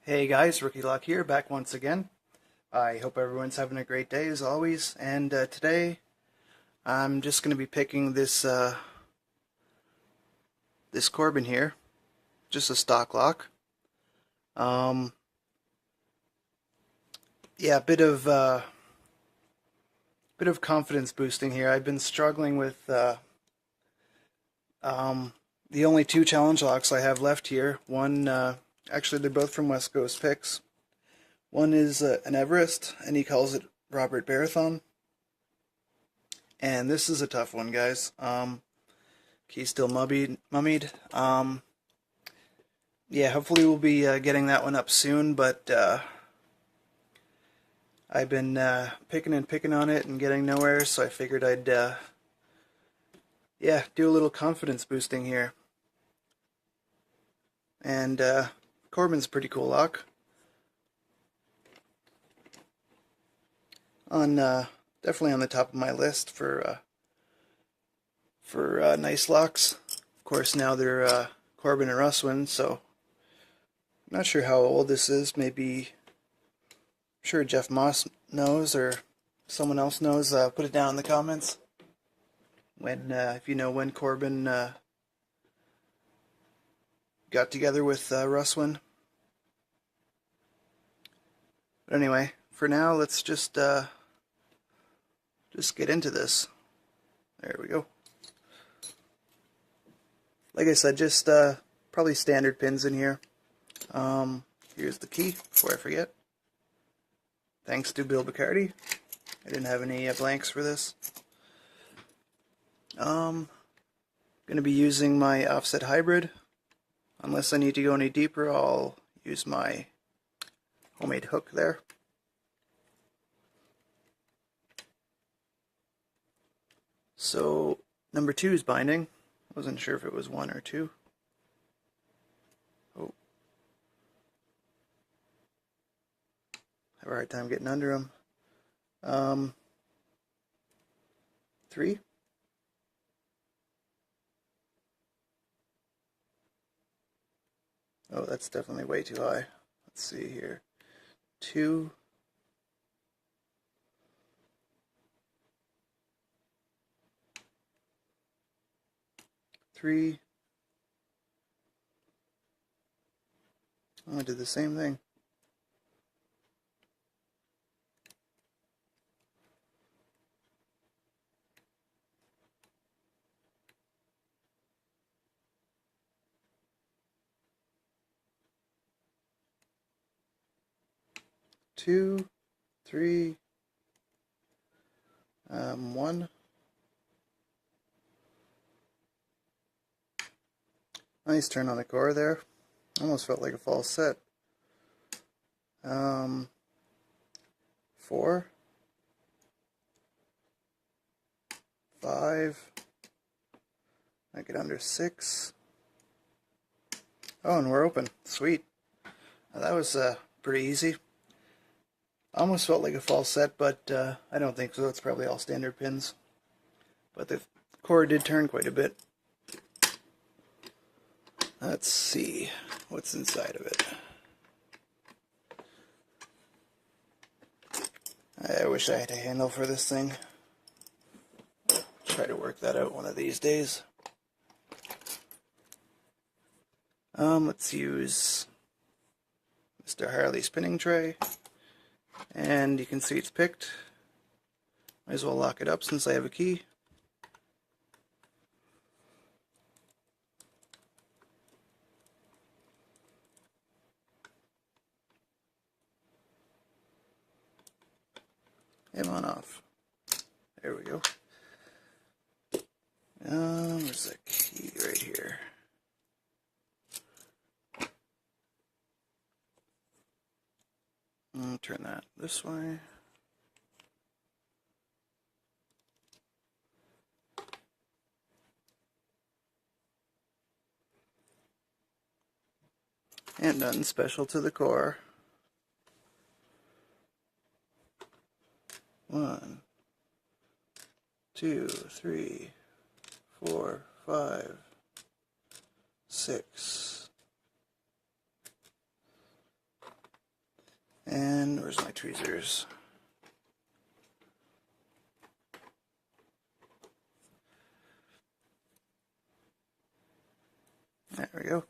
Hey guys, Rookie Lock here, back once again. I hope everyone's having a great day as always. And today I'm just going to be picking this Corbin here, just a stock lock. Um, yeah, bit of confidence boosting here. I've been struggling with um, the only two challenge locks I have left here. One, actually, they're both from West Coast Picks. One is an Everest, and he calls it Robert Barathon. And this is a tough one, guys. Key's still mummied. Yeah, hopefully we'll be getting that one up soon, but I've been picking and picking on it and getting nowhere, so I figured I'd, yeah, do a little confidence boosting here. And Corbin's a pretty cool lock. Definitely on the top of my list for nice locks. Of course, now they're Corbin and Russwin, so I'm not sure how old this is. Maybe, I'm sure Jeff Moss knows or someone else knows. Put it down in the comments when if you know when Corbin got together with Russwin. But anyway, for now, let's just get into this. There we go. Like I said, just probably standard pins in here. Here's the key before I forget. Thanks to Bill Bacardi. I didn't have any blanks for this. Going to be using my offset hybrid. Unless I need to go any deeper, I'll use my homemade hook there. So number 2 is binding. Wasn't sure if it was 1 or 2. Oh, have a hard time getting under them. 3. Oh, that's definitely way too high. Let's see here. 2. 3. Oh, I did the same thing. 2, 3, 1. Nice turn on the core there. Almost felt like a false set. 4, 5. I get under 6. Oh, and we're open. Sweet. That was pretty easy. Almost felt like a false set, but I don't think so. It's probably all standard pins. But the core did turn quite a bit. Let's see what's inside of it. I wish I had a handle for this thing. Try to work that out one of these days. Let's use Mr. Harley spinning tray. And you can see it's picked. Might as well lock it up since I have a key. Him on off. There we go. There's the key right here. Turn that this way. And nothing special to the core. 1, 2, 3, 4, 5, 6. And where's my tweezers? There we go.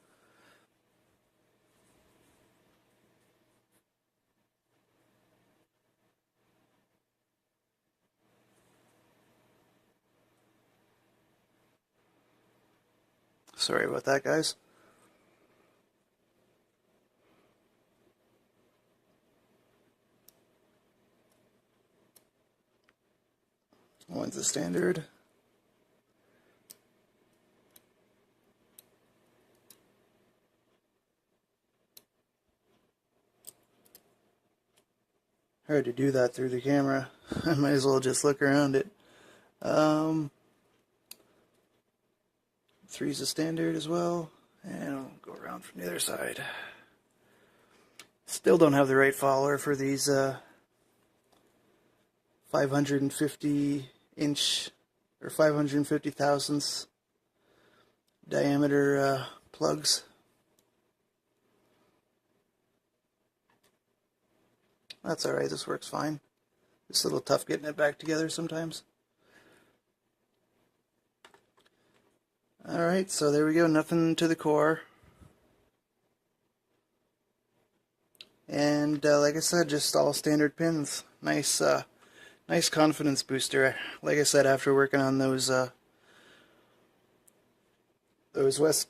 Sorry about that, guys. One's the standard. Hard to do that through the camera. I might as well just look around it. Three's a standard as well, and I'll go around from the other side. Still don't have the right follower for these 550 inch or 550 thousandths diameter plugs. That's alright, this works fine. It's a little tough getting it back together sometimes. Alright, so there we go, nothing to the core. And like I said, just all standard pins. Nice nice confidence booster. Like I said, after working on those West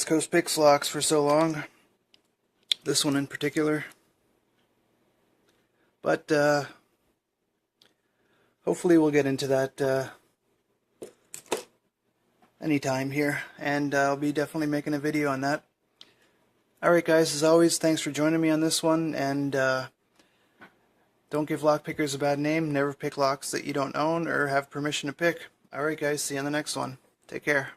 Coast Pix locks for so long, this one in particular. But hopefully we'll get into that anytime here, and I'll be definitely making a video on that. Alright guys, as always, thanks for joining me on this one, and don't give lock pickers a bad name. Never pick locks that you don't own or have permission to pick. Alright guys, see you on the next one. Take care.